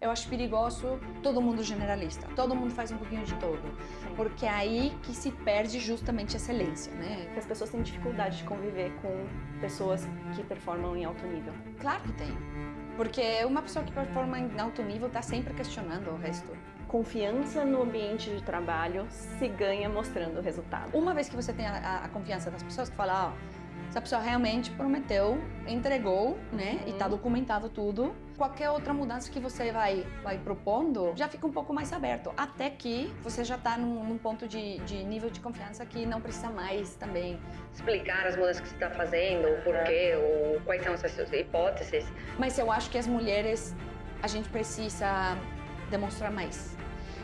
eu acho perigoso todo mundo generalista, todo mundo faz um pouquinho de todo, porque é aí que se perde justamente a excelência, né? Porque as pessoas têm dificuldade de conviver com pessoas que performam em alto nível. Claro que tem, porque uma pessoa que performa em alto nível está sempre questionando o resto. Confiança no ambiente de trabalho se ganha mostrando o resultado. Uma vez que você tem a confiança das pessoas, que fala, ó, essa pessoa realmente prometeu, entregou, né? E tá documentado tudo. Qualquer outra mudança que você vai propondo, já fica um pouco mais aberto. Até que você já tá num ponto de nível de confiança que não precisa mais também explicar as mudanças que você está fazendo, o porquê, ou quais são as suas hipóteses. Mas eu acho que as mulheres, a gente precisa demonstrar mais.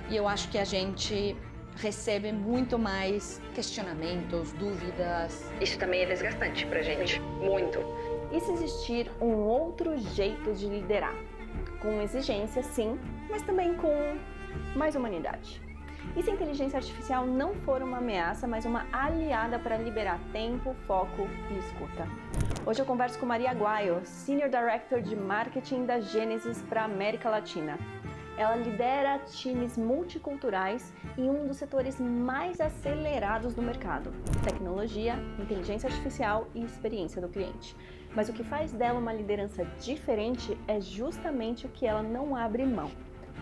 E eu acho que a gente recebe muito mais questionamentos, dúvidas. Isso também é desgastante pra gente, muito. E se existir um outro jeito de liderar? Com exigência, sim, mas também com mais humanidade. E se a inteligência artificial não for uma ameaça, mas uma aliada para liberar tempo, foco e escuta? Hoje eu converso com Maria Aguayo, Senior Director de Marketing da Gênesis para a América Latina. Ela lidera times multiculturais em um dos setores mais acelerados do mercado: tecnologia, inteligência artificial e experiência do cliente. Mas o que faz dela uma liderança diferente é justamente o que ela não abre mão: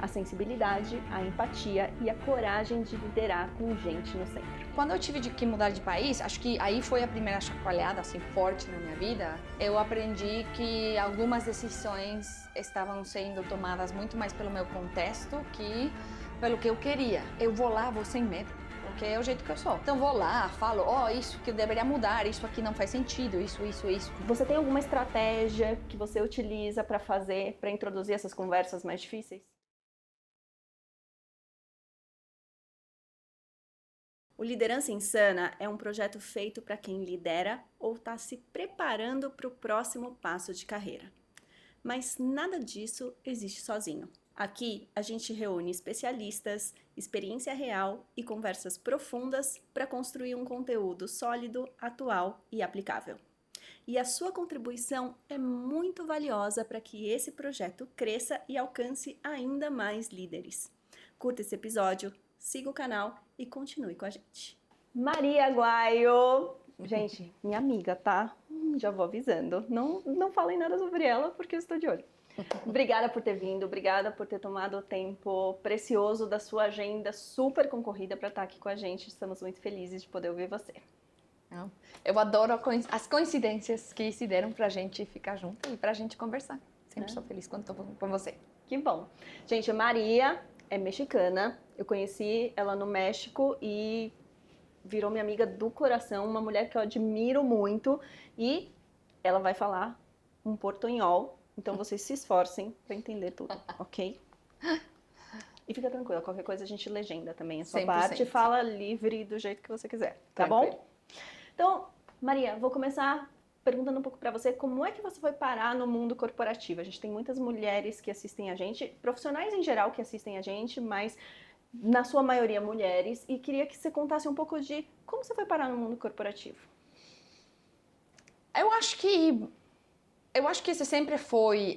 a sensibilidade, a empatia e a coragem de liderar com gente no centro. Quando eu tive que mudar de país, acho que aí foi a primeira chacoalhada assim forte na minha vida. Eu aprendi que algumas decisões estavam sendo tomadas muito mais pelo meu contexto que pelo que eu queria. Eu vou lá, vou sem medo, porque é o jeito que eu sou. Então vou lá, falo, isso que eu deveria mudar, isso aqui não faz sentido, isso. Você tem alguma estratégia que você utiliza para introduzir essas conversas mais difíceis? O Liderança Insana é um projeto feito para quem lidera ou está se preparando para o próximo passo de carreira. Mas nada disso existe sozinho. Aqui a gente reúne especialistas, experiência real e conversas profundas para construir um conteúdo sólido, atual e aplicável. E a sua contribuição é muito valiosa para que esse projeto cresça e alcance ainda mais líderes. Curta esse episódio, siga o canal e continue com a gente. Maria Aguayo! Gente, minha amiga, tá? Já vou avisando. Não falem nada sobre ela porque eu estou de olho. Obrigada por ter vindo, obrigada por ter tomado o tempo precioso da sua agenda super concorrida para estar aqui com a gente. Estamos muito felizes de poder ouvir você. Eu adoro as coincidências que se deram pra gente ficar junto e pra gente conversar. Sempre sou feliz quando estou com você. Que bom. Gente, a Maria é mexicana. Eu conheci ela no México e virou minha amiga do coração, uma mulher que eu admiro muito. E ela vai falar um portunhol, então vocês se esforcem para entender tudo, ok? E fica tranquila, qualquer coisa a gente legenda também a sua 100%. parte. Fala livre do jeito que você quiser, tá bom? Então, Maria, vou começar perguntando um pouco para você como é que você foi parar no mundo corporativo. A gente tem muitas mulheres que assistem a gente, profissionais em geral que assistem a gente, mas na sua maioria mulheres, e queria que você contasse um pouco de como você foi parar no mundo corporativo. Eu acho que esse sempre foi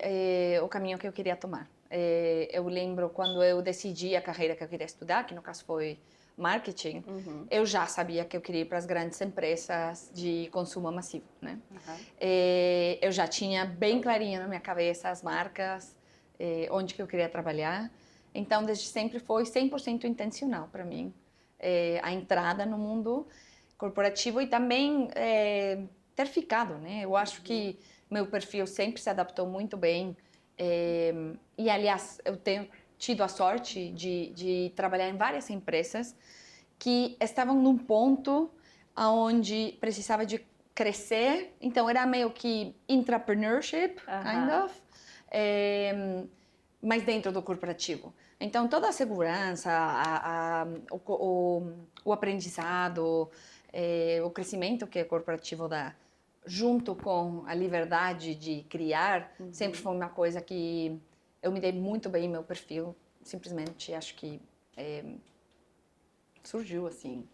o caminho que eu queria tomar. Eu lembro quando eu decidi a carreira que eu queria estudar, que no caso foi marketing, eu já sabia que eu queria ir para as grandes empresas de consumo massivo, né? Eu já tinha bem clarinha na minha cabeça as marcas, onde que eu queria trabalhar. Então, desde sempre foi 100% intencional para mim a entrada no mundo corporativo e também ter ficado, né? Eu acho que meu perfil sempre se adaptou muito bem e, aliás, eu tenho tido a sorte de trabalhar em várias empresas que estavam num ponto onde precisava de crescer, então era meio que intrapreneurship, kind of, mas dentro do corporativo. Então toda a segurança, o aprendizado, o crescimento que o corporativo dá, junto com a liberdade de criar, sempre foi uma coisa que eu me dei muito bem em meu perfil, simplesmente acho que surgiu assim.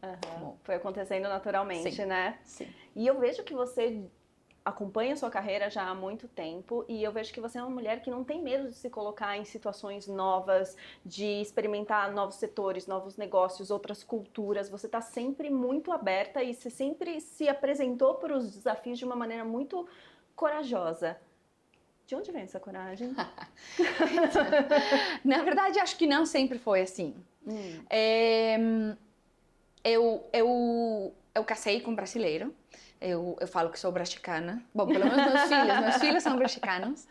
Foi acontecendo naturalmente, Sim. né? Sim. E eu vejo que você acompanho a sua carreira já há muito tempo e eu vejo que você é uma mulher que não tem medo de se colocar em situações novas, de experimentar novos setores, novos negócios, outras culturas. Você está sempre muito aberta e você sempre se apresentou para os desafios de uma maneira muito corajosa. De onde vem essa coragem? Na verdade, acho que não sempre foi assim. Eu casei com um brasileiro. Eu falo que sou brasicana. Bom, pelo menos meus filhos são brazicanos.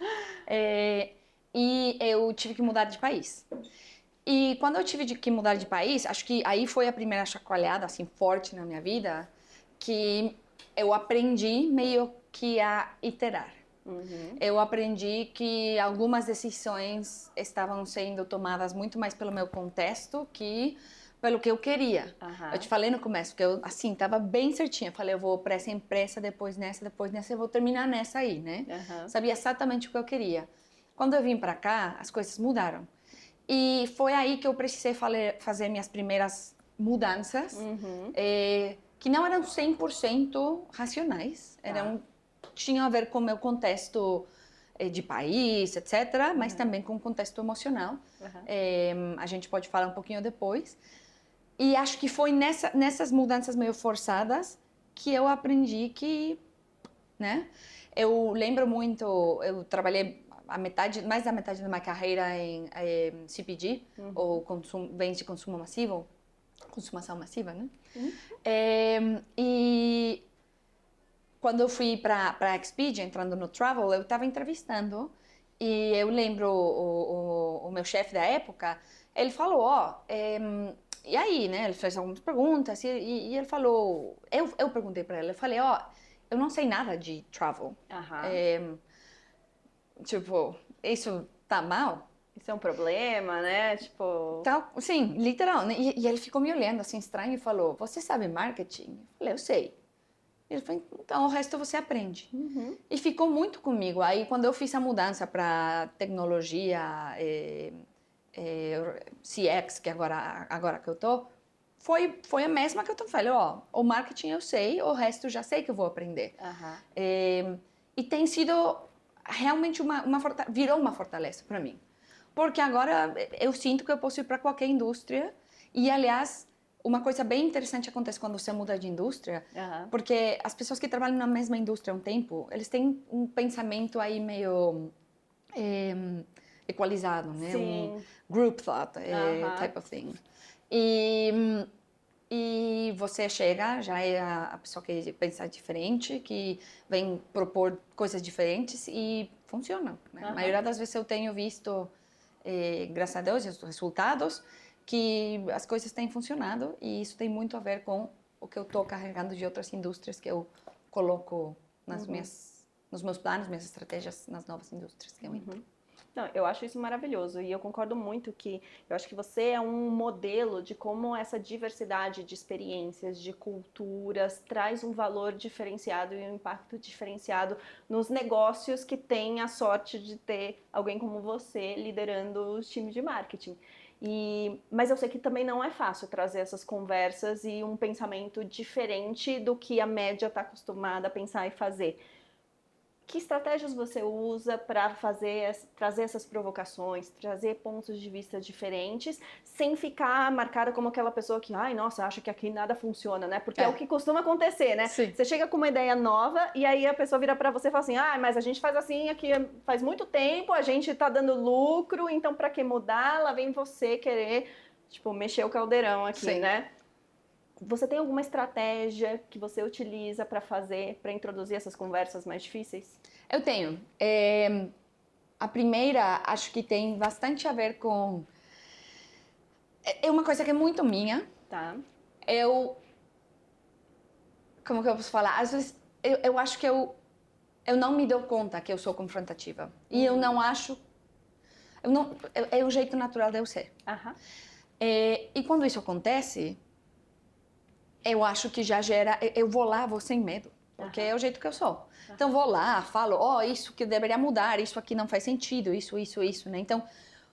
E eu tive que mudar de país. E quando eu tive que mudar de país, acho que aí foi a primeira chacoalhada, assim, forte na minha vida, que eu aprendi meio que a iterar. Eu aprendi que algumas decisões estavam sendo tomadas muito mais pelo meu contexto que pelo que eu queria. Eu te falei no começo que eu, assim, estava bem certinha. Eu falei, eu vou para essa empresa, depois nessa, eu vou terminar nessa aí, né? Sabia exatamente o que eu queria. Quando eu vim para cá, as coisas mudaram. E foi aí que eu precisei fazer minhas primeiras mudanças, que não eram 100% racionais, tinham a ver com o meu contexto de país, etc., mas também com o contexto emocional. A gente pode falar um pouquinho depois. E acho que foi nessas mudanças meio forçadas que eu aprendi que, né? Eu lembro muito, eu trabalhei mais da metade da minha carreira em CPG, ou bens de consumo massivo, consumação massiva, né? E quando eu fui para a Expedia, entrando no Travel, eu estava entrevistando e eu lembro o meu chefe da época, ele falou, e aí, né? Ele fez algumas perguntas e ele falou, eu perguntei para ele, eu falei, eu não sei nada de Travel. Tipo, isso tá mal? Isso é um problema, né? Tipo... Então, sim, literal. Né? E ele ficou me olhando assim estranho e falou, você sabe marketing? Eu falei, eu sei. Ele falou, então o resto você aprende. E ficou muito comigo. Aí quando eu fiz a mudança para tecnologia, CX, que agora que eu tô, foi a mesma que eu tô falando. O marketing eu sei, o resto eu já sei que eu vou aprender. E tem sido realmente virou uma fortaleza para mim. Porque agora eu sinto que eu posso ir para qualquer indústria e, aliás, uma coisa bem interessante acontece quando você muda de indústria, porque as pessoas que trabalham na mesma indústria há um tempo, eles têm um pensamento aí meio equalizado, né? Sim. Um group thought type of thing. E você chega, já é a pessoa que pensa diferente, que vem propor coisas diferentes e funciona. Né? A maioria das vezes eu tenho visto, graças a Deus, os resultados, que as coisas têm funcionado e isso tem muito a ver com o que eu estou carregando de outras indústrias que eu coloco nos meus planos, minhas estratégias nas novas indústrias que eu entro. Não, eu acho isso maravilhoso e eu concordo muito que eu acho que você é um modelo de como essa diversidade de experiências, de culturas, traz um valor diferenciado e um impacto diferenciado nos negócios que têm a sorte de ter alguém como você liderando os times de marketing. Mas eu sei que também não é fácil trazer essas conversas e um pensamento diferente do que a média está acostumada a pensar e fazer. Que estratégias você usa para trazer essas provocações, trazer pontos de vista diferentes, sem ficar marcada como aquela pessoa que, ai, nossa, acha que aqui nada funciona, né? Porque é o que costuma acontecer, né? Sim. Você chega com uma ideia nova e aí a pessoa vira para você e fala assim, mas a gente faz assim aqui faz muito tempo, a gente tá dando lucro, então para que mudar? Lá vem você querer, tipo, mexer o caldeirão aqui, Sim. né? Você tem alguma estratégia que você utiliza para introduzir essas conversas mais difíceis? Eu tenho. A primeira, acho que tem bastante a ver com... É uma coisa que é muito minha. Tá. Como que eu posso falar? Às vezes, eu acho que eu não me dou conta que eu sou confrontativa. E eu não acho... é o jeito natural de eu ser. E quando isso acontece... eu acho que já gera... eu vou lá, vou sem medo, porque é o jeito que eu sou. Então, vou lá, falo, isso que deveria mudar, isso aqui não faz sentido, isso, né? Então,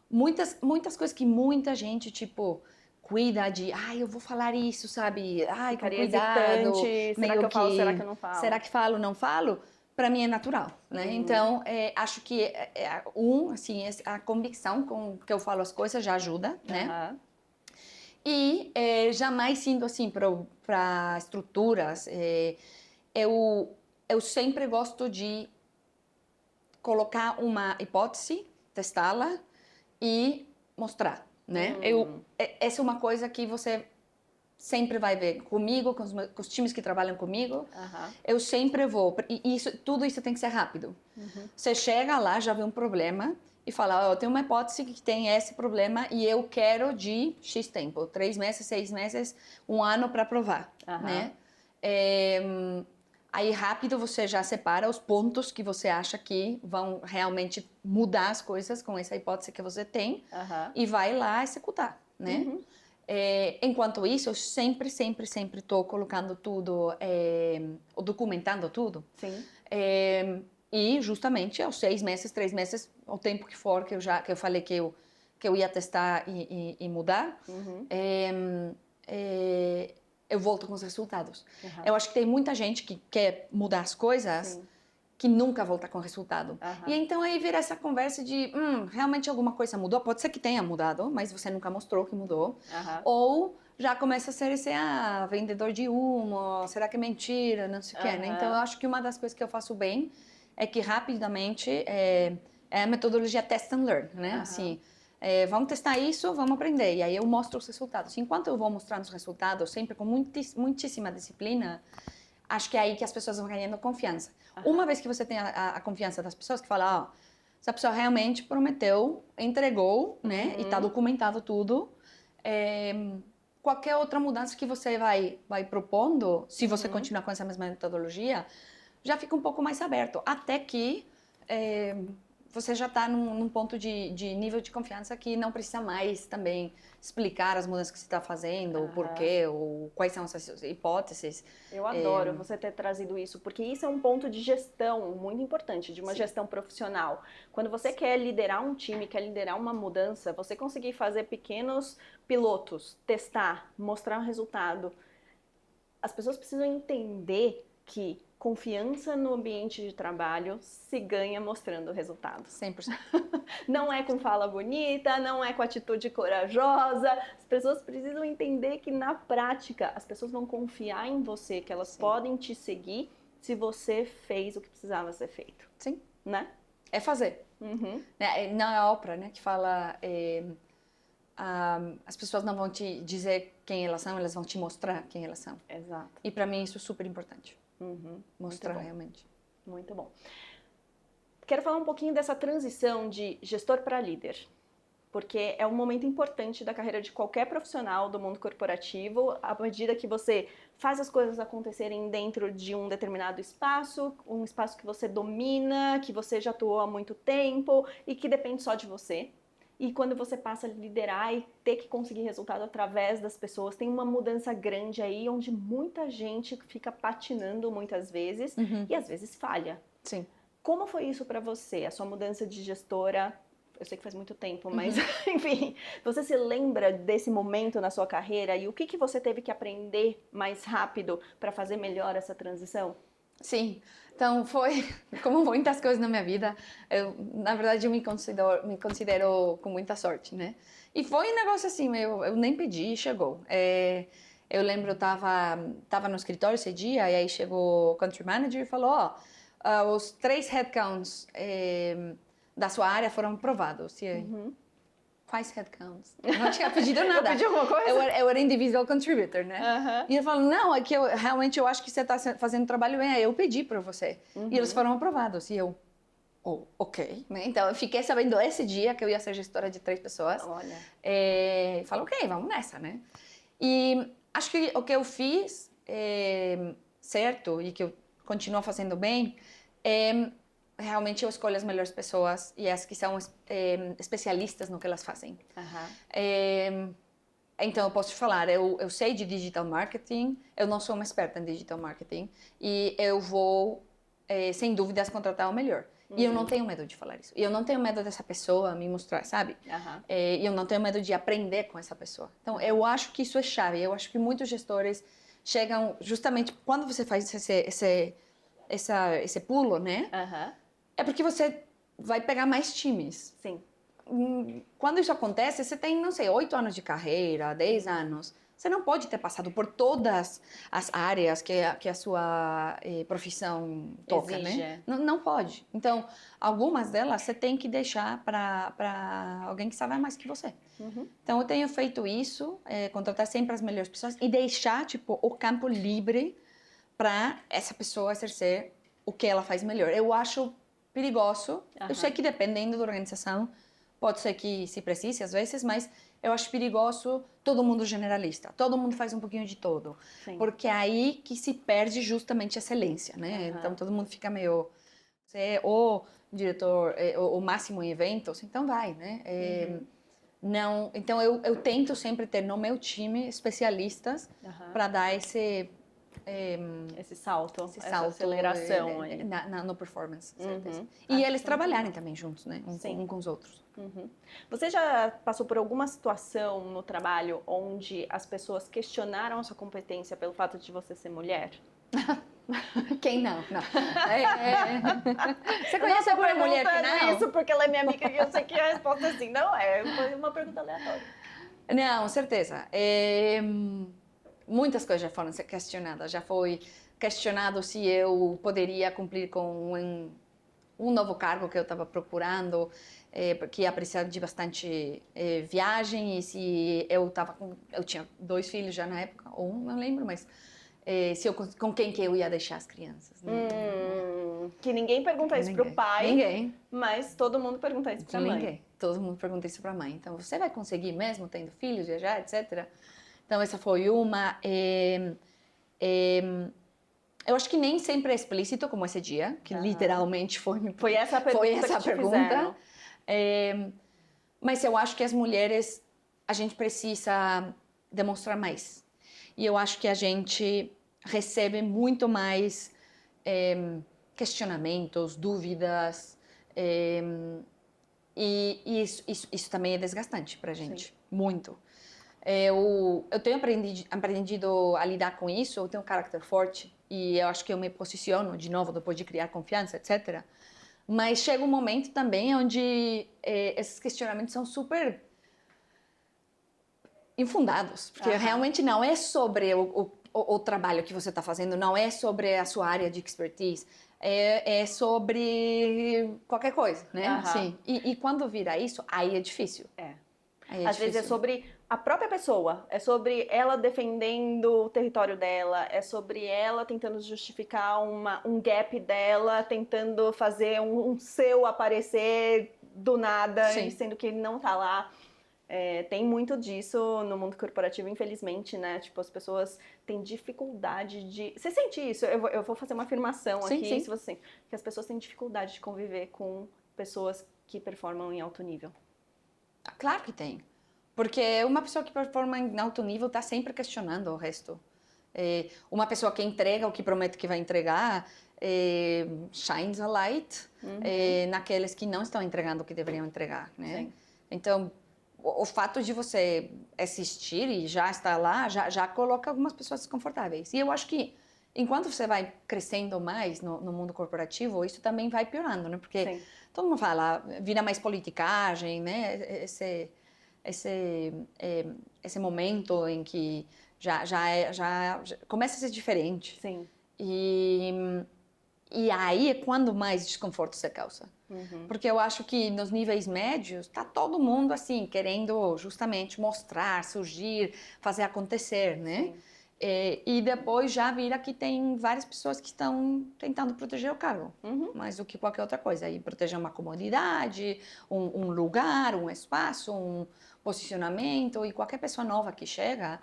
muitas coisas que muita gente, tipo, cuida de, eu vou falar isso, sabe? Com cuidado. Hesitante, será que eu falo, será que eu não falo? Será que falo, não falo? para mim é natural, né? Então, acho que assim, a convicção com que eu falo as coisas já ajuda, né? E jamais sendo assim para estruturas. Eu sempre gosto de colocar uma hipótese, testá-la e mostrar, né? Essa é uma coisa que você sempre vai ver comigo, com os times que trabalham comigo. Eu sempre vou. E tudo isso tem que ser rápido. Você chega lá, já vê um problema e fala, eu tenho uma hipótese que tem esse problema e eu quero de X tempo, 3 meses, 6 meses, 1 ano para provar, né? Aí rápido você já separa os pontos que você acha que vão realmente mudar as coisas com essa hipótese que você tem e vai lá executar, né? Enquanto isso, eu sempre estou colocando tudo, documentando tudo. Sim. E justamente aos 6 meses, 3 meses, o tempo que for que eu falei que eu ia testar e mudar, eu volto com os resultados. Eu acho que tem muita gente que quer mudar as coisas que nunca volta com resultado. E então aí vira essa conversa de, realmente alguma coisa mudou? Pode ser que tenha mudado, mas você nunca mostrou que mudou. Ou já começa a ser esse, vendedor de humo, será que é mentira, não sei o que, né? Então eu acho que uma das coisas que eu faço bem é que rapidamente é a metodologia test and learn, né? Assim, vamos testar isso, vamos aprender. E aí eu mostro os resultados. Enquanto eu vou mostrando os resultados, sempre com muitíssima disciplina, acho que é aí que as pessoas vão ganhando confiança. Uma vez que você tem a confiança das pessoas, que fala, essa pessoa realmente prometeu, entregou, né? E está documentado tudo. Qualquer outra mudança que você vai propondo, se você continuar com essa mesma metodologia, já fica um pouco mais aberto. Até que você já está num ponto de nível de confiança que não precisa mais também explicar as mudanças que você está fazendo, o porquê, ou quais são essas hipóteses. Eu adoro você ter trazido isso, porque isso é um ponto de gestão muito importante, de uma gestão profissional. Quando você quer liderar um time, quer liderar uma mudança, você conseguir fazer pequenos pilotos, testar, mostrar um resultado. As pessoas precisam entender que confiança no ambiente de trabalho se ganha mostrando resultados. 100%. Não é com fala bonita, não é com atitude corajosa. As pessoas precisam entender que na prática as pessoas vão confiar em você, que elas podem te seguir se você fez o que precisava ser feito. Sim. Né? É fazer. Não é a Oprah, né, que fala... as pessoas não vão te dizer quem elas são, elas vão te mostrar quem elas são. Exato. E para mim isso é super importante. Mostrar realmente. Muito bom. Quero falar um pouquinho dessa transição de gestor para líder, porque é um momento importante da carreira de qualquer profissional do mundo corporativo, à medida que você faz as coisas acontecerem dentro de um determinado espaço, um espaço que você domina, que você já atuou há muito tempo e que depende só de você. E quando você passa a liderar e ter que conseguir resultado através das pessoas, tem uma mudança grande aí, onde muita gente fica patinando muitas vezes e às vezes falha. Sim. Como foi isso para você, a sua mudança de gestora? Eu sei que faz muito tempo, mas enfim, você se lembra desse momento na sua carreira e o que você teve que aprender mais rápido para fazer melhor essa transição? Sim, então foi como muitas coisas na minha vida. Na verdade, eu me considero com muita sorte, né? E foi um negócio assim, eu nem pedi e chegou. Eu lembro, eu tava no escritório esse dia e aí chegou o country manager e falou, os 3 headcounts da sua área foram aprovados. E quais headcounts? Eu não tinha pedido nada. Eu pedi alguma coisa? Eu era individual contributor, né? E ele falou, não, é que realmente eu acho que você está fazendo trabalho bem, aí eu pedi para você. E eles foram aprovados. E eu, ok. Né? Então, eu fiquei sabendo esse dia que eu ia ser gestora de 3 pessoas. Olha. E falei, ok, vamos nessa, né? E acho que o que eu fiz certo e que eu continuo fazendo bem realmente eu escolho as melhores pessoas e as que são especialistas no que elas fazem. Então, eu posso te falar, eu sei de digital marketing, eu não sou uma experta em digital marketing e eu vou, sem dúvidas, contratar o melhor. E eu não tenho medo de falar isso. E eu não tenho medo dessa pessoa me mostrar, sabe? E eu não tenho medo de aprender com essa pessoa. Então, eu acho que isso é chave. Eu acho que muitos gestores chegam justamente quando você faz esse pulo, né? Aham. É porque você vai pegar mais times. Sim. Quando isso acontece, você tem, não sei, 8 anos de carreira, 10 anos. Você não pode ter passado por todas as áreas que a sua profissão toca, Exige. né? Não pode. Então, algumas delas você tem que deixar para alguém que sabe mais que você. Uhum. Então, eu tenho feito isso, contratar sempre as melhores pessoas e deixar, tipo, o campo livre para essa pessoa exercer o que ela faz melhor. Eu acho perigoso. Eu sei que dependendo da organização, pode ser que se precise às vezes, mas eu acho perigoso todo mundo generalista. Todo mundo faz um pouquinho de tudo. Sim. Porque é aí que se perde justamente a excelência, né? Então todo mundo fica meio... Você é o diretor, o máximo em eventos, então vai, né? Não, então eu tento sempre ter no meu time especialistas para dar esse salto, essa essa aceleração aí. no performance, certeza. Acho E eles que trabalharem também juntos, né? Um com os outros. Você já passou por alguma situação no trabalho onde as pessoas questionaram a sua competência pelo fato de você ser mulher? Quem não? Não. Você conhece alguma mulher que não? Isso porque ela é minha amiga e eu sei que a resposta é assim. Não é, foi uma pergunta aleatória. Não, certeza. Muitas coisas já foram questionadas. Já foi questionado se eu poderia cumprir com um novo cargo que eu estava procurando, porque ia precisar de bastante viagem, e se eu tinha 2 filhos já na época, ou não lembro, mas com quem que eu ia deixar as crianças. Né? Que ninguém pergunta isso pro pai, ninguém. Mas todo mundo pergunta isso pra mãe. Ninguém. Todo mundo pergunta isso pra mãe. Então, você vai conseguir mesmo tendo filhos, viajar, etc. Então, essa foi uma. Eu acho que nem sempre é explícito como esse dia, que literalmente foi essa a pergunta. Mas eu acho que as mulheres, a gente precisa demonstrar mais. E eu acho que a gente recebe muito mais questionamentos, dúvidas, e isso também é desgastante pra gente, Sim. Muito. Eu tenho aprendido a lidar com isso, eu tenho um caráter forte e eu acho que eu me posiciono de novo depois de criar confiança, etc. Mas chega um momento também onde esses questionamentos são super infundados, porque realmente não é sobre o trabalho que você está fazendo, não é sobre a sua área de expertise, é sobre qualquer coisa, né? Assim, e quando vira isso, aí é difícil. Às vezes é sobre a própria pessoa, é sobre ela defendendo o território dela, é sobre ela tentando justificar um gap dela, tentando fazer um seu aparecer do nada, e sendo que ele não tá lá. Tem muito disso no mundo corporativo, infelizmente, né? Tipo, as pessoas têm dificuldade de... Você sente isso? Eu vou fazer uma afirmação aqui, se você sente, que as pessoas têm dificuldade de conviver com pessoas que performam em alto nível. Claro que tem. Porque uma pessoa que performa em alto nível está sempre questionando o resto. Uma pessoa que entrega o que promete que vai entregar shines a light naqueles que não estão entregando o que deveriam entregar, né? Sim. Então, o fato de você assistir e já estar lá, já coloca algumas pessoas desconfortáveis. E eu acho que, enquanto você vai crescendo mais no mundo corporativo, isso também vai piorando, né? Porque Sim. todo mundo fala, vira mais politicagem, né? Esse momento em que já começa a ser diferente. Sim. E aí é quando mais desconforto você causa. Porque eu acho que nos níveis médios tá todo mundo assim, querendo justamente mostrar, surgir, fazer acontecer, né? E depois já vira que tem várias pessoas que estão tentando proteger o cargo, mais do que qualquer outra coisa. E proteger uma comodidade, um lugar, um espaço, um posicionamento. E qualquer pessoa nova que chega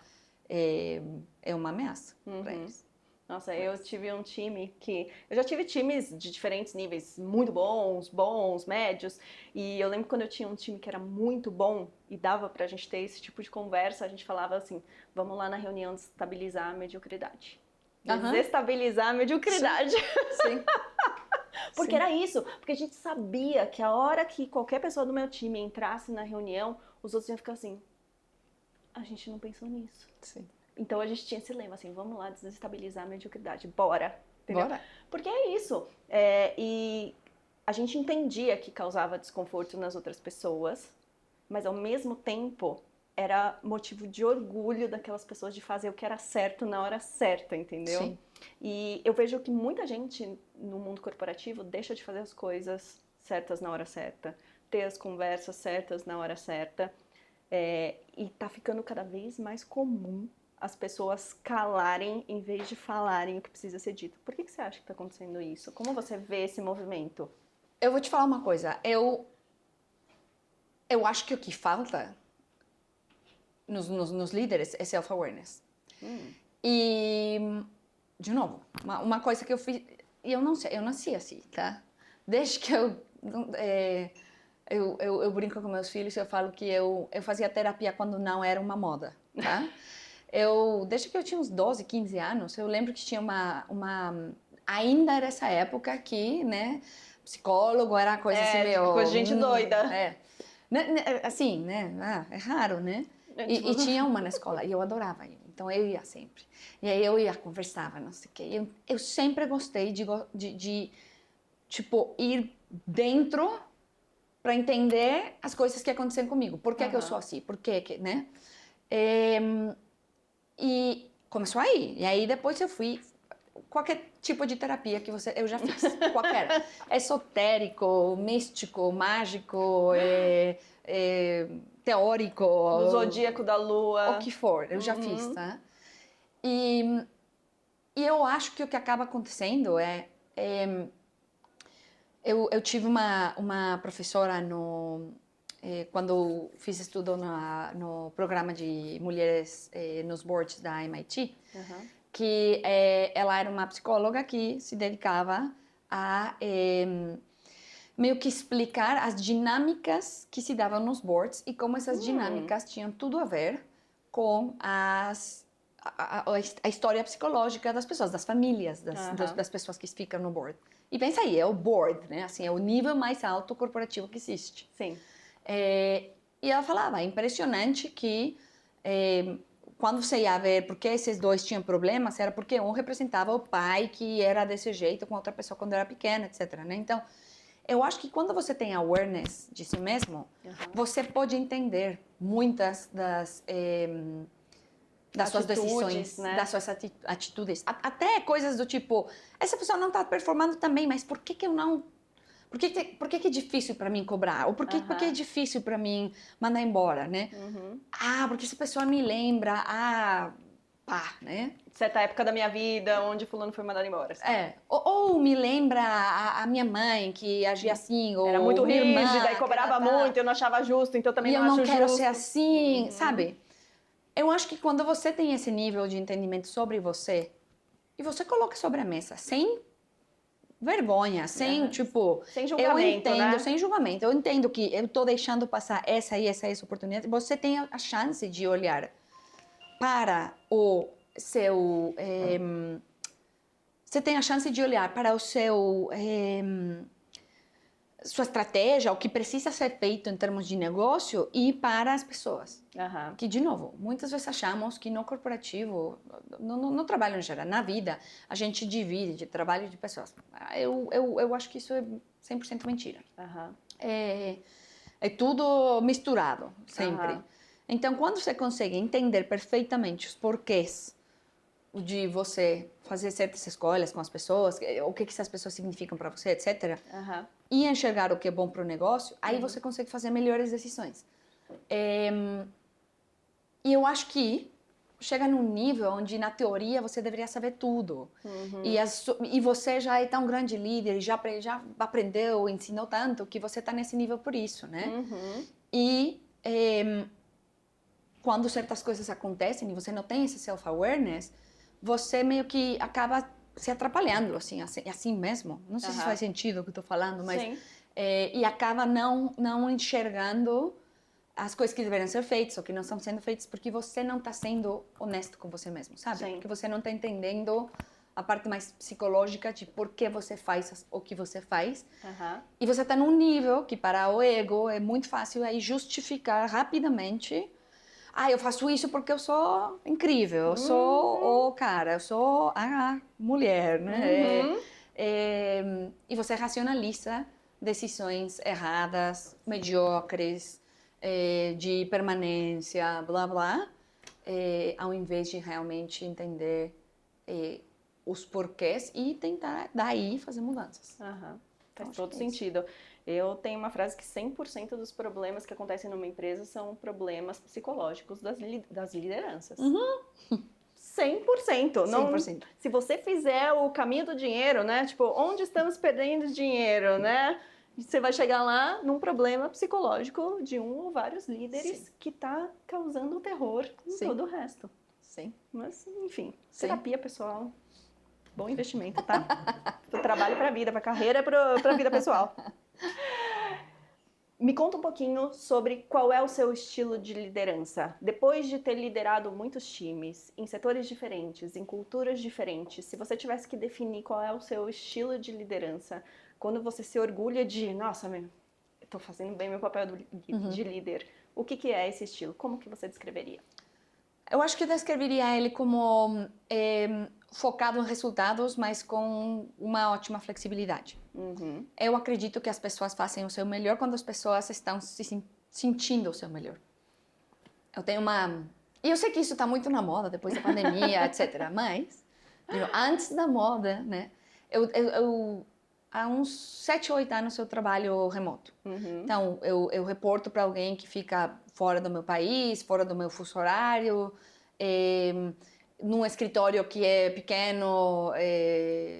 é uma ameaça para eles. Nossa, eu tive um time que... Eu já tive times de diferentes níveis, muito bons, médios. E eu lembro quando eu tinha um time que era muito bom e dava pra gente ter esse tipo de conversa, a gente falava assim, vamos lá na reunião desestabilizar a mediocridade. Desestabilizar a mediocridade. Sim. Porque era isso, porque a gente sabia que a hora que qualquer pessoa do meu time entrasse na reunião, os outros iam ficar assim, a gente não pensou nisso. Sim. Então a gente tinha esse lema assim, vamos lá desestabilizar a mediocridade, bora. entendeu? Bora. Porque é isso. E a gente entendia que causava desconforto nas outras pessoas, mas ao mesmo tempo era motivo de orgulho daquelas pessoas de fazer o que era certo na hora certa, entendeu? Sim. E eu vejo que muita gente no mundo corporativo deixa de fazer as coisas certas na hora certa, ter as conversas certas na hora certa, e tá ficando cada vez mais comum as pessoas calarem em vez de falarem o que precisa ser dito. Por que você acha que está acontecendo isso? Como você vê esse movimento? Eu vou te falar uma coisa. Eu acho que o que falta nos líderes é self-awareness. E, de novo, uma coisa que eu fiz... Eu não sei, eu nasci assim, tá? Desde que eu brinco com meus filhos, eu falo que eu fazia terapia quando não era uma moda, tá? Desde que eu tinha uns 12, 15 anos, eu lembro que tinha ainda era essa época que, né, psicólogo era coisa assim meio... coisa de gente doida. Assim, né, é raro, né? E tinha uma na escola, e eu adorava ir, então eu ia sempre. E aí eu ia, conversava, não sei o quê. Eu sempre gostei de tipo, ir dentro para entender as coisas que acontecem comigo. Por que que eu sou assim? Por que, né? E começou aí. E aí depois eu fui... Qualquer tipo de terapia que eu já fiz. Qualquer. Esotérico, místico, mágico, teórico. Do zodíaco da lua. O que for, eu já fiz, tá? E eu acho que o que acaba acontecendo eu tive uma professora quando fiz estudo no programa de mulheres nos boards da MIT, que ela era uma psicóloga que se dedicava a meio que explicar as dinâmicas que se davam nos boards e como essas dinâmicas tinham tudo a ver com a história psicológica das pessoas, das famílias, das pessoas que ficam no board. E pensa aí, é o board, né? Assim, é o nível mais alto corporativo que existe. Sim. E ela falava, é impressionante que quando você ia ver por que esses dois tinham problemas, era porque um representava o pai que era desse jeito com outra pessoa quando era pequena, etc. Né? Então, eu acho que quando você tem awareness de si mesmo, você pode entender muitas das suas decisões, né? Das suas atitudes. Até coisas do tipo, essa pessoa não está performando também, mas por que eu não... Por que é difícil para mim cobrar? Ou por que é difícil para mim mandar embora, né? Porque essa pessoa me lembra, né? Certa época da minha vida, onde fulano foi mandado embora. Ou me lembra a minha mãe, que agia assim, ou era muito minha irmã, rígida e cobrava muito, eu não achava justo, então também não acho justo. E eu não quero ser assim, sabe? Eu acho que quando você tem esse nível de entendimento sobre você, e você coloca sobre a mesa, sem vergonha, sem, tipo... Sem julgamento, eu entendo, né? Sem julgamento. Eu entendo que eu tô deixando passar essa oportunidade. Você tem a chance de olhar para o seu... você tem a chance de olhar para o seu... sua estratégia, o que precisa ser feito em termos de negócio e para as pessoas. Que, de novo, muitas vezes achamos que no corporativo, no trabalho em geral, na vida, a gente divide de trabalho de pessoas. Eu acho que isso é 100% mentira. É tudo misturado, sempre. Então, quando você consegue entender perfeitamente os porquês de você fazer certas escolhas com as pessoas, o que essas pessoas significam para você, etc., e enxergar o que é bom para o negócio, aí você consegue fazer melhores decisões. E eu acho que chega num nível onde, na teoria, você deveria saber tudo. E você já é tão grande líder, e já aprendeu, ensinou tanto, que você está nesse nível por isso, né? E quando certas coisas acontecem e você não tem esse self-awareness, você meio que acaba se atrapalhando, assim mesmo. Não sei se faz sentido o que eu estou falando, mas... e acaba não enxergando as coisas que deveriam ser feitas ou que não estão sendo feitas porque você não está sendo honesto com você mesmo, sabe? Porque você não está entendendo a parte mais psicológica de por que você faz o que você faz. E você está num nível que, para o ego, é muito fácil aí justificar rapidamente eu faço isso porque eu sou incrível, eu sou o cara, eu sou a mulher, né? E você racionaliza decisões erradas, mediocres, de permanência, blá blá, ao invés de realmente entender os porquês e tentar daí fazer mudanças. Faz todo sentido. Eu tenho uma frase que 100% dos problemas que acontecem numa empresa são problemas psicológicos das lideranças. 100%. Não, 100%. se você fizer o caminho do dinheiro, né? Tipo, onde estamos perdendo dinheiro, né? Você vai chegar lá num problema psicológico de um ou vários líderes que tá causando terror em todo o resto. Sim. Mas, enfim, terapia pessoal, bom investimento, tá? Pro trabalho, pra vida, pra carreira, pra vida pessoal. Me conta um pouquinho sobre qual é o seu estilo de liderança. Depois de ter liderado muitos times, em setores diferentes, em culturas diferentes, se você tivesse que definir qual é o seu estilo de liderança, quando você se orgulha de, nossa, eu tô fazendo bem meu papel de líder, o que é esse estilo? Como que você descreveria? Eu acho que eu descreveria ele como focado em resultados, mas com uma ótima flexibilidade. Eu acredito que as pessoas fazem o seu melhor quando as pessoas estão se sentindo o seu melhor. Eu tenho E eu sei que isso está muito na moda, depois da pandemia, etc. Mas, antes da moda, né? Há uns 7 ou 8 anos eu trabalho remoto. Então, eu reporto para alguém que fica fora do meu país, fora do meu fuso horário, num escritório que é pequeno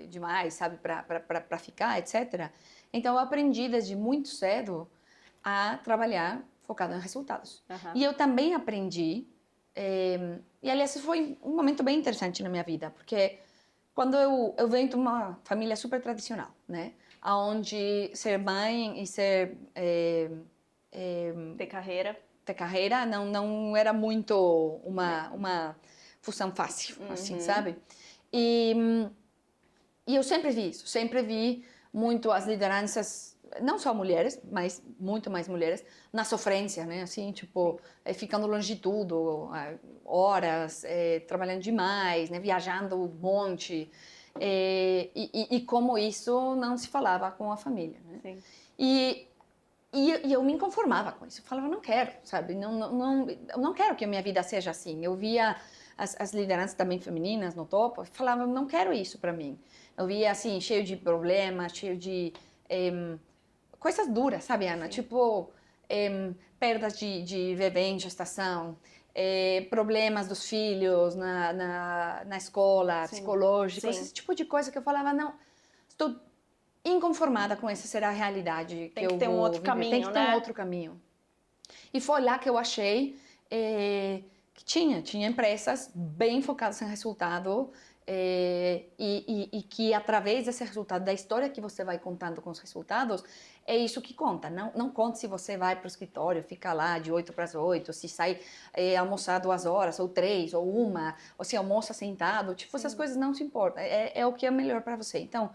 demais, sabe, para ficar, etc. Então, eu aprendi desde muito cedo a trabalhar focado em resultados. E eu também aprendi, e aliás, foi um momento bem interessante na minha vida, porque quando eu venho de uma família super tradicional, né? Onde ser mãe e ser... ter carreira não era muito uma função fácil, assim, sabe? E eu sempre vi isso, sempre vi muito as lideranças, não só mulheres, mas muito mais mulheres, na sofrência, né? Assim, tipo, ficando longe de tudo, horas, trabalhando demais, né? Viajando um monte. E como isso não se falava com a família, né? Sim. E eu me conformava com isso. Eu falava, não quero, sabe? Eu não quero que a minha vida seja assim. Eu via as lideranças também femininas no topo, eu falava, não quero isso para mim. Eu via, assim, cheio de problemas, cheio de coisas duras, sabe, Ana? Sim. Tipo, perdas de bebê em gestação, problemas dos filhos na escola, psicológicos, esse tipo de coisa que eu falava, não, estou inconformada com essa ser a realidade que eu vou ter um outro viver. caminho, tem que ter um outro caminho. E foi lá que eu achei que tinha empresas bem focadas em resultado e que através desse resultado, da história que você vai contando com os resultados, é isso que conta. Não conta se você vai para o escritório, fica lá de 8 para as 8, se sai almoçar 2 horas, ou 3, ou 1, ou se almoça sentado. Tipo, essas coisas não se importam. É o que é melhor para você. Então,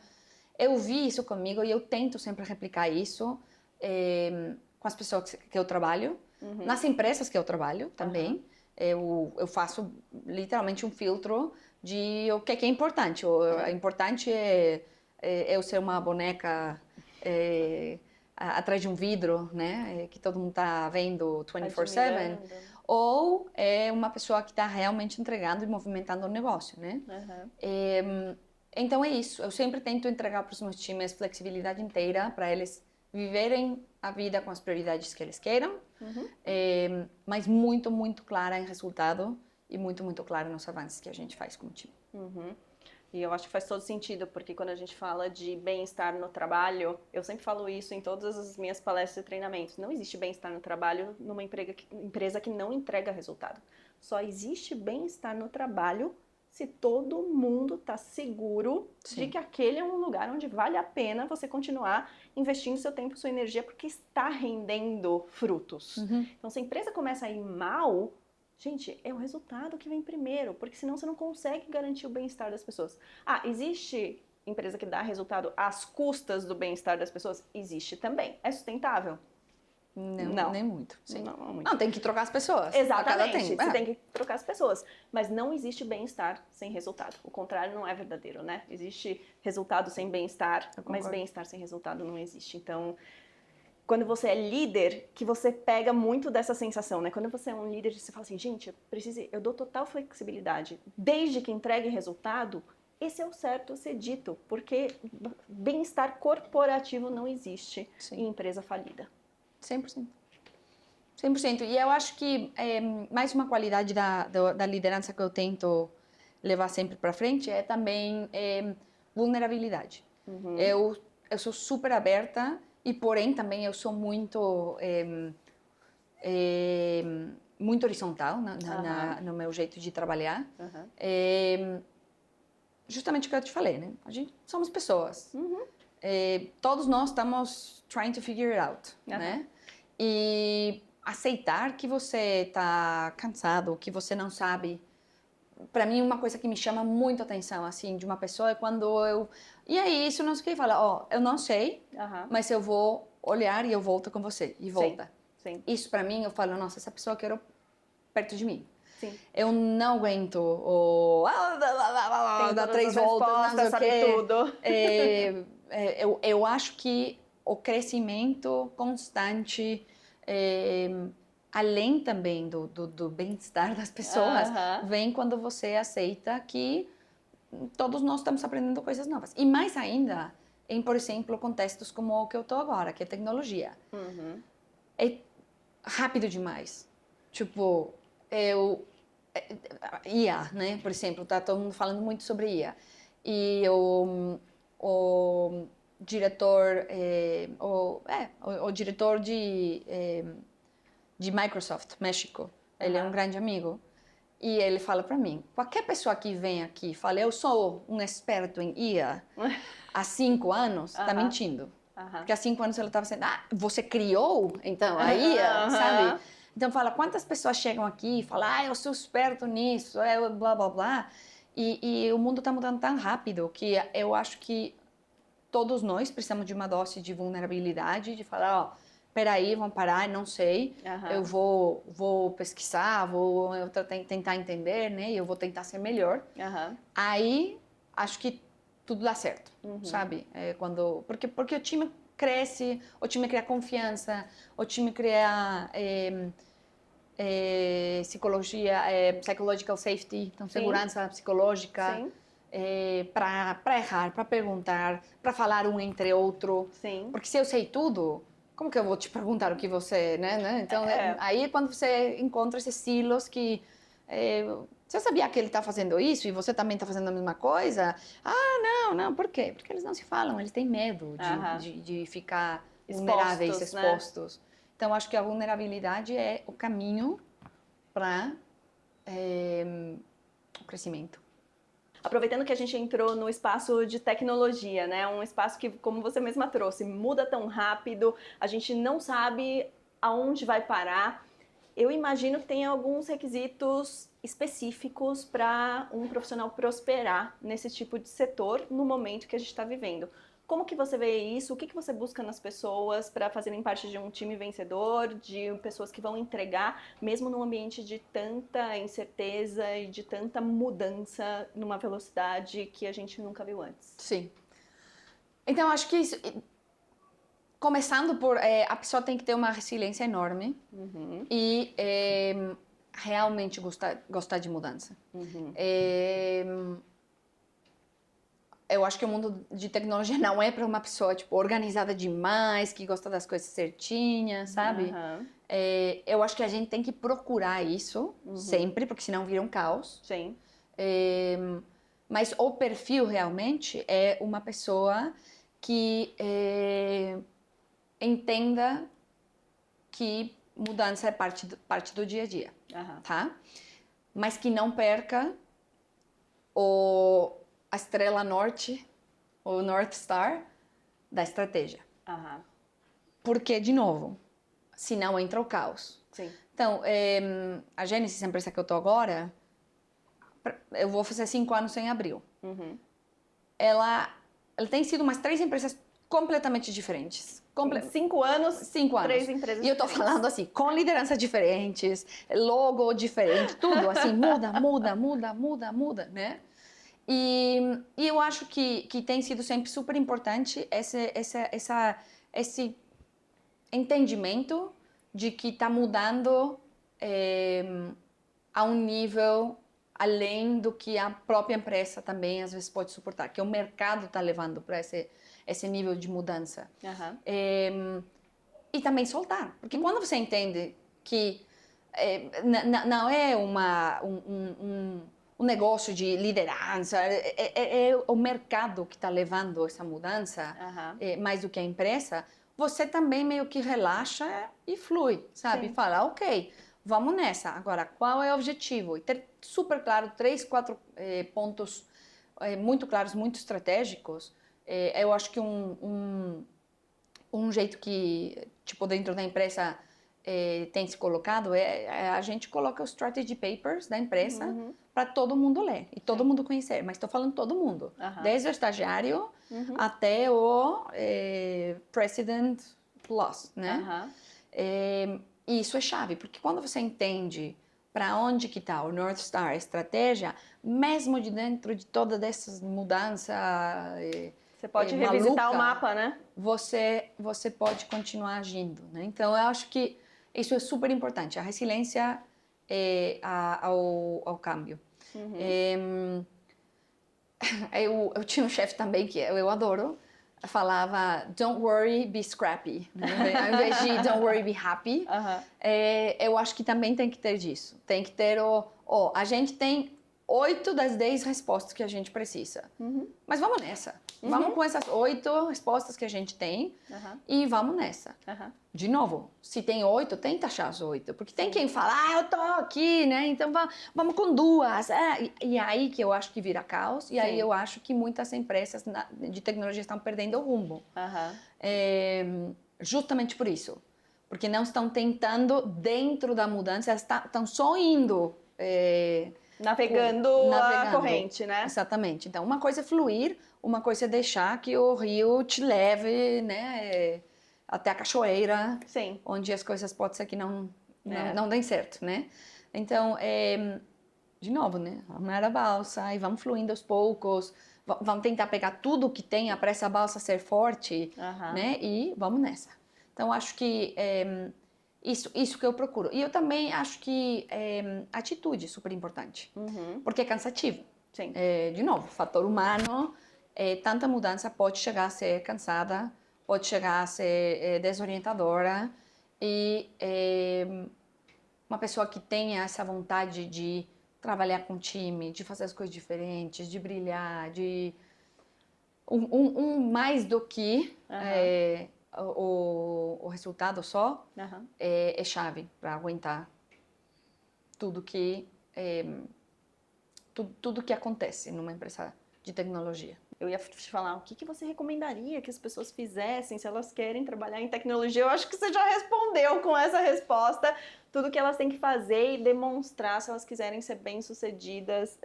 eu vi isso comigo e eu tento sempre replicar isso com as pessoas que eu trabalho, nas empresas que eu trabalho também. Eu faço literalmente um filtro de o que é importante. O importante é eu ser uma boneca atrás de um vidro, né, que todo mundo está vendo 24/7, ou é uma pessoa que está realmente entregando e movimentando o negócio, né? Então é isso, eu sempre tento entregar para os meus times flexibilidade inteira para eles viverem a vida com as prioridades que eles queiram, mas muito, muito clara em resultado e muito, muito clara nos avanços que a gente faz como time. E eu acho que faz todo sentido, porque quando a gente fala de bem-estar no trabalho, eu sempre falo isso em todas as minhas palestras e treinamentos. Não existe bem-estar no trabalho numa empresa que não entrega resultado. Só existe bem-estar no trabalho se todo mundo está seguro de que aquele é um lugar onde vale a pena você continuar investindo seu tempo e sua energia porque está rendendo frutos. Então, se a empresa começa a ir mal, gente, é o resultado que vem primeiro, porque senão você não consegue garantir o bem-estar das pessoas. Existe empresa que dá resultado às custas do bem-estar das pessoas? Existe também. É sustentável? Não, nem muito. Sim. Não, muito. Não, tem que trocar as pessoas. Exatamente, A cada tempo. você tem que trocar as pessoas. Mas não existe bem-estar sem resultado. O contrário não é verdadeiro, né? Existe resultado sem bem-estar, mas bem-estar sem resultado não existe. Então, quando você é líder, que você pega muito dessa sensação, né? Quando você é um líder, você fala assim, gente, eu dou total flexibilidade. Desde que entregue resultado, esse é o certo a ser dito. Porque bem-estar corporativo não existe em empresa falida. 100%. 100%. E eu acho que mais uma qualidade da liderança que eu tento levar sempre para frente é também vulnerabilidade. Eu sou super aberta e, porém, também eu sou muito muito horizontal no meu jeito de trabalhar. Justamente o que eu te falei, né? A gente somos pessoas. Todos nós estamos trying to figure it out, né? E aceitar que você está cansado, que você não sabe. Para mim, uma coisa que me chama muito a atenção, assim, de uma pessoa é quando eu... E aí, isso não sei o que, fala, ó, eu não sei, mas eu vou olhar e eu volto com você. E volta. Sim. Isso, para mim, eu falo, nossa, essa pessoa eu quero perto de mim. Sim. Eu não aguento o... Dá 3 voltas, não sei o quê. Tudo. Eu acho que o crescimento constante, além também do bem-estar das pessoas, vem quando você aceita que todos nós estamos aprendendo coisas novas. E mais ainda, em, por exemplo, contextos como o que eu estou agora, que é tecnologia. É rápido demais. Tipo, IA, né? Por exemplo, tá todo mundo falando muito sobre IA. E o diretor, o diretor de Microsoft, México, ele é um grande amigo. E ele fala para mim, qualquer pessoa que vem aqui e fala, eu sou um experto em IA há 5 anos, tá mentindo. Porque há 5 anos ele estava dizendo, você criou, então, a IA, sabe? Então, fala, quantas pessoas chegam aqui e falam, eu sou esperto nisso, blá, blá, blá. E o mundo está mudando tão rápido que eu acho que todos nós precisamos de uma dose de vulnerabilidade, de falar, peraí, vamos parar, não sei, eu vou pesquisar, vou tentar entender, né? E eu vou tentar ser melhor. Aí, acho que tudo dá certo, sabe? Porque o time cresce, o time cria confiança, o time cria psychological safety, então segurança psicológica, para errar, para perguntar, para falar um entre outro. Porque se eu sei tudo, como que eu vou te perguntar o que você, né? Então, aí é quando você encontra esses silos que... você sabia que ele está fazendo isso e você também está fazendo a mesma coisa? Não, por quê? Porque eles não se falam, eles têm medo de ficar vulneráveis, expostos. Né? Então, acho que a vulnerabilidade é o caminho para o crescimento. Aproveitando que a gente entrou no espaço de tecnologia, né? Um espaço que, como você mesma trouxe, muda tão rápido, a gente não sabe aonde vai parar. Eu imagino que tem alguns requisitos específicos para um profissional prosperar nesse tipo de setor no momento que a gente está vivendo. Como que você vê isso? O que você busca nas pessoas para fazerem parte de um time vencedor, de pessoas que vão entregar, mesmo num ambiente de tanta incerteza e de tanta mudança numa velocidade que a gente nunca viu antes? Sim. Então, acho que isso... Começando por... a pessoa tem que ter uma resiliência enorme e realmente gostar de mudança. Eu acho que o mundo de tecnologia não é para uma pessoa, tipo, organizada demais, que gosta das coisas certinhas, sabe? Eu acho que a gente tem que procurar isso sempre, porque senão vira um caos. Sim. Mas o perfil realmente é uma pessoa que entenda que mudança é parte do dia a dia, tá? Mas que não perca a estrela norte, o North Star da estratégia. Porque, de novo, senão entra o caos. Sim. Então, a Gênesis, a empresa que eu estou agora, eu vou fazer 5 anos em abril. Ela tem sido umas 3 empresas completamente diferentes. Em 5 anos, 5 anos. 3 empresas E eu tô diferentes. falando assim, com lideranças diferentes, logo diferente, tudo assim, muda, né? E eu acho que tem sido sempre super importante esse entendimento de que está mudando a um nível além do que a própria empresa também às vezes pode suportar, que o mercado está levando para esse nível de mudança. E também soltar, porque quando você entende que não é um negócio de liderança, é o mercado que está levando essa mudança, mais do que a empresa, você também meio que relaxa e flui, sabe? Sim. Fala, ok, vamos nessa. Agora, qual é o objetivo? E ter super claro 3, 4 pontos muito claros, muito estratégicos. Eu acho que um jeito que, tipo, dentro da empresa tem se colocado a gente coloca os strategy papers da empresa para todo mundo ler e todo mundo conhecer. Mas estou falando todo mundo, desde o estagiário até o President Plus, né? E isso é chave, porque quando você entende para onde que está o North Star, a estratégia, mesmo de dentro de todas essas mudanças você pode revisitar o mapa, né? Você pode continuar agindo, né? Então, eu acho que isso é super importante, a resiliência ao câmbio. Eu tinha um chefe também que eu adoro, falava don't worry, be scrappy, né? Ao invés de don't worry, be happy. Eu acho que também tem que ter disso, tem que ter a gente tem 8 das 10 respostas que a gente precisa, mas vamos nessa. Vamos com essas 8 respostas que a gente tem e vamos nessa. De novo, se tem 8, tenta achar as 8. Porque tem quem fala, eu tô aqui, né? Então vamos com 2. E aí que eu acho que vira caos. E aí eu acho que muitas empresas de tecnologia estão perdendo o rumo. Justamente por isso. Porque não estão tentando dentro da mudança, estão só indo... Navegando a corrente, né? Exatamente. Então, uma coisa é fluir, uma coisa é deixar que o rio te leve, né, até a cachoeira, onde as coisas pode ser que não deem certo, né? Então, de novo, né, arrumar a balsa e vamos fluindo aos poucos, vamos tentar pegar tudo que tenha para essa balsa ser forte, né, e vamos nessa. Então, acho que isso que eu procuro. E eu também acho que atitude é super importante, porque é cansativo. De novo, fator humano, tanta mudança pode chegar a ser cansada, pode chegar a ser desorientadora, e uma pessoa que tenha essa vontade de trabalhar com time, de fazer as coisas diferentes, de brilhar, de mais do que o resultado só, é chave para aguentar tudo que acontece numa empresa de tecnologia. Eu ia te falar, o que você recomendaria que as pessoas fizessem se elas querem trabalhar em tecnologia? Eu acho que você já respondeu com essa resposta tudo que elas têm que fazer e demonstrar se elas quiserem ser bem-sucedidas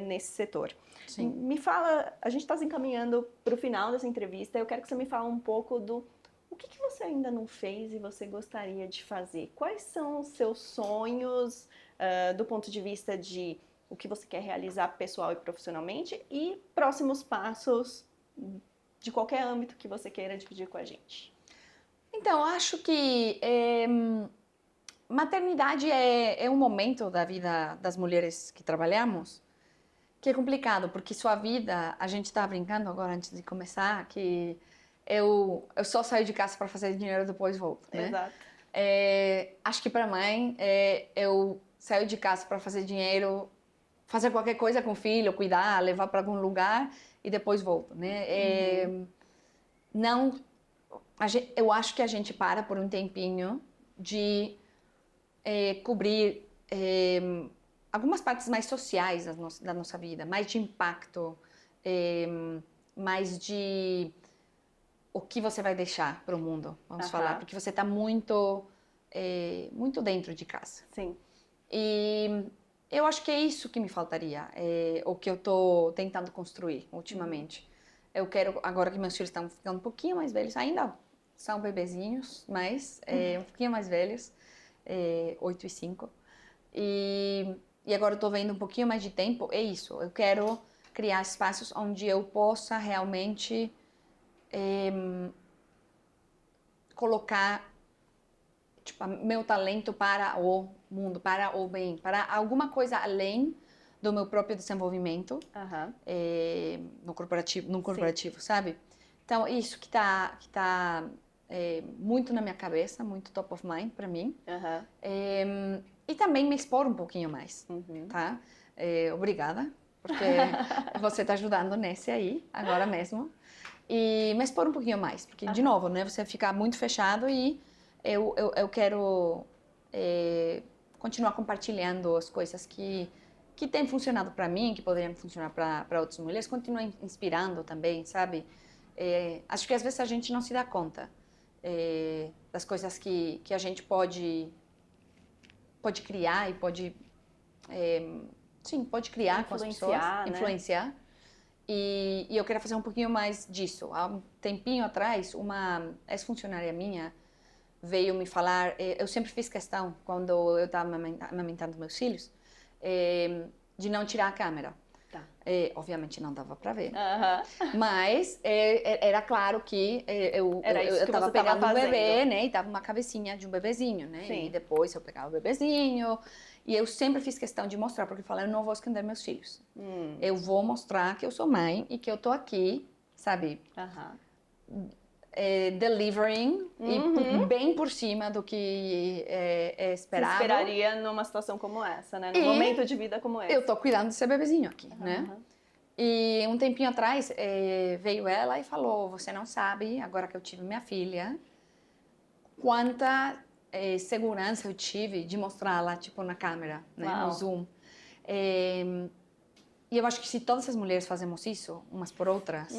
nesse setor. Sim. Me fala, a gente está se encaminhando para o final dessa entrevista, eu quero que você me fale um pouco o que você ainda não fez e você gostaria de fazer. Quais são os seus sonhos do ponto de vista de o que você quer realizar pessoal e profissionalmente e próximos passos de qualquer âmbito que você queira dividir com a gente? Então, acho que maternidade é um momento da vida das mulheres que trabalhamos que é complicado, porque sua vida, a gente estava brincando agora antes de começar, que eu só saio de casa para fazer dinheiro e depois volto, né? Exato. Acho que para mãe, eu saio de casa para fazer dinheiro, fazer qualquer coisa com o filho, cuidar, levar para algum lugar e depois volto, né? Não, eu acho que a gente para por um tempinho de cobrir algumas partes mais sociais da nossa vida, mais de impacto, mais de o que você vai deixar para o mundo, vamos falar, porque você está muito dentro de casa. Sim. E eu acho que é isso que me faltaria, o que eu estou tentando construir ultimamente. Eu quero, agora que meus filhos estão ficando um pouquinho mais velhos, ainda são bebezinhos, mas um pouquinho mais velhos, 8 e 5. E agora eu tô vendo um pouquinho mais de tempo, é isso. Eu quero criar espaços onde eu possa realmente colocar tipo, meu talento para o mundo, para o bem, para alguma coisa além do meu próprio desenvolvimento no corporativo, sabe? Então, isso que tá muito na minha cabeça, muito top of mind para mim. E também me expor um pouquinho mais, tá? Obrigada, porque você tá ajudando nesse aí, agora mesmo. E me expor um pouquinho mais, porque, de novo, né? Você ficar muito fechado e eu quero continuar compartilhando as coisas que têm funcionado para mim, que poderiam funcionar para outras mulheres, continuar inspirando também, sabe? Acho que às vezes a gente não se dá conta das coisas que a gente pode criar e pode criar com as pessoas, né? influenciar. E eu queria fazer um pouquinho mais disso. Há um tempinho atrás, uma ex-funcionária minha veio me falar, eu sempre fiz questão, quando eu estava amamentando meus filhos, de não tirar a câmera. Tá. Obviamente não dava para ver, mas era claro que eu estava pegando um bebê, né, e tava uma cabecinha de um bebezinho, né, Sim. e depois eu pegava o bebezinho, e eu sempre fiz questão de mostrar, porque eu falei, eu não vou esconder meus filhos, eu vou mostrar que eu sou mãe e que eu tô aqui, sabe, delivering e bem por cima do que é esperado. Você esperaria numa situação como essa, né? Num momento de vida como esse. Eu tô cuidando desse bebezinho aqui, né? E um tempinho atrás veio ela e falou, você não sabe, agora que eu tive minha filha, quanta segurança eu tive de mostrá-la, tipo, na câmera, né? No Zoom. E eu acho que se todas as mulheres fazemos isso, umas por outras,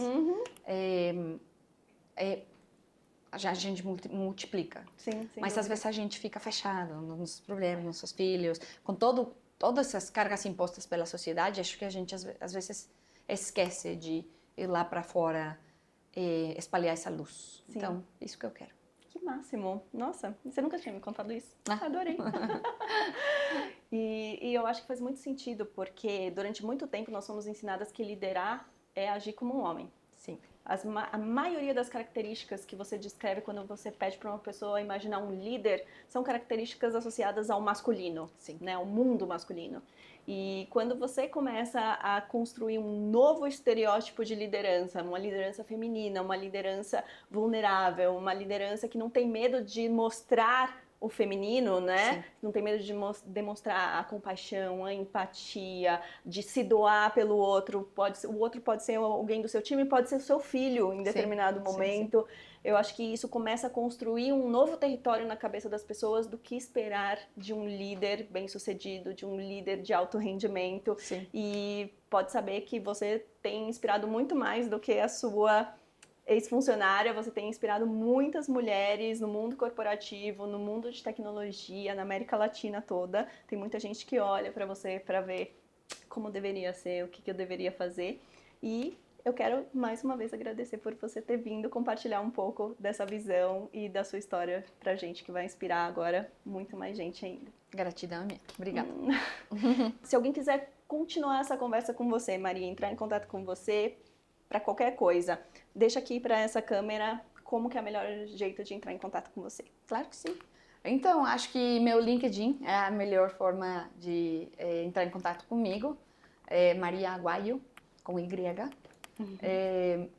a gente multiplica. Sim, mas às vezes a gente fica fechado nos problemas, nos seus filhos, com todas essas cargas impostas pela sociedade, acho que a gente às vezes esquece de ir lá para fora e espalhar essa luz. Sim. Então, isso que eu quero. Que máximo! Nossa, você nunca tinha me contado isso. Adorei. E eu acho que faz muito sentido, porque durante muito tempo nós fomos ensinadas que liderar é agir como um homem. Sim. A maioria das características que você descreve quando você pede para uma pessoa imaginar um líder são características associadas ao masculino, né, ao mundo masculino. E quando você começa a construir um novo estereótipo de liderança, uma liderança feminina, uma liderança vulnerável, uma liderança que não tem medo de mostrar o feminino, né? Sim. Não tem medo de demonstrar a compaixão, a empatia, de se doar pelo outro. O outro pode ser alguém do seu time, pode ser o seu filho em determinado momento. Sim. Eu acho que isso começa a construir um novo território na cabeça das pessoas do que esperar de um líder bem-sucedido, de um líder de alto rendimento. Sim. E pode saber que você tem inspirado muito mais do que a sua ex-funcionária, você tem inspirado muitas mulheres no mundo corporativo, no mundo de tecnologia, na América Latina toda. Tem muita gente que olha para você para ver como deveria ser, o que eu deveria fazer. E eu quero mais uma vez agradecer por você ter vindo compartilhar um pouco dessa visão e da sua história pra gente, que vai inspirar agora muito mais gente ainda. Gratidão minha. Obrigada. Se alguém quiser continuar essa conversa com você, Maria, entrar em contato com você para qualquer coisa, deixa aqui para essa câmera como que é o melhor jeito de entrar em contato com você. Claro que sim. Então, acho que meu LinkedIn é a melhor forma de entrar em contato comigo. É Maria Aguayo, com Y.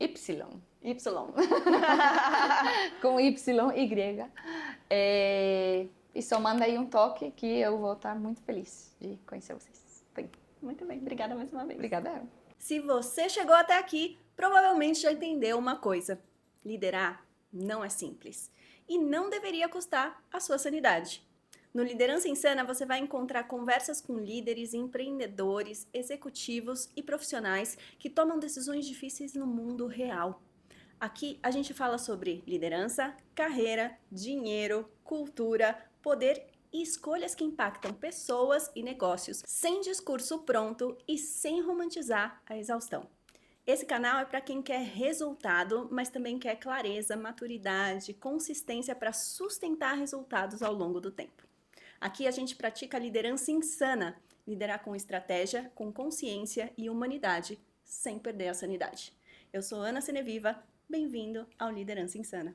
Y. Com Y, Y. E só manda aí um toque que eu vou estar muito feliz de conhecer vocês. Bem. Muito bem, obrigada mais uma vez. Obrigada. Se você chegou até aqui, provavelmente já entendeu uma coisa. Liderar não é simples. E não deveria custar a sua sanidade. No Liderança Insana, você vai encontrar conversas com líderes, empreendedores, executivos e profissionais que tomam decisões difíceis no mundo real. Aqui a gente fala sobre liderança, carreira, dinheiro, cultura, poder e escolhas que impactam pessoas e negócios, sem discurso pronto e sem romantizar a exaustão. Esse canal é para quem quer resultado, mas também quer clareza, maturidade, consistência para sustentar resultados ao longo do tempo. Aqui a gente pratica a liderança insana, liderar com estratégia, com consciência e humanidade, sem perder a sanidade. Eu sou Ana Seneviva, bem-vindo ao Liderança Insana.